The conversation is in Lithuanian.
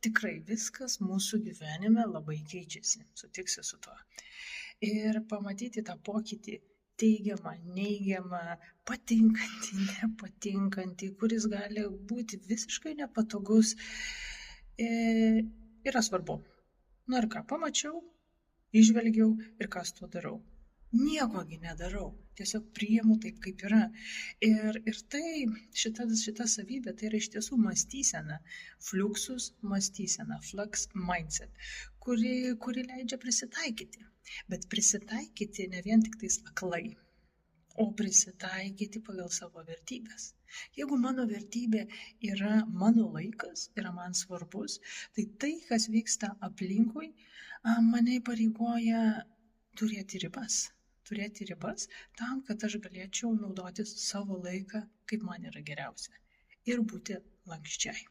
tikrai viskas mūsų gyvenime labai keičiasi, sutiksi su tuo. Ir pamatyti tą pokytį teigiamą, neigiamą, patinkantį, nepatinkantį, kuris gali būti visiškai nepatogus, yra svarbu. Ir ką pamačiau, įžvelgiau ir ką su tuo darau. Niekogi nedarau, tiesiog priimu taip, kaip yra. Ir tai, šita savybė, tai yra iš tiesų mąstysena, fluxus mąstysena, flux mindset, kuri leidžia prisitaikyti. Bet prisitaikyti ne vien tik tais aklai, o prisitaikyti pagal savo vertybės. Jeigu mano vertybė yra mano laikas, yra man svarbus, tai, kas vyksta aplinkui, mane įpareigoja turėti ribas tam, kad aš galėčiau naudotis savo laiką, kaip man yra geriausia, ir būti lankščiai.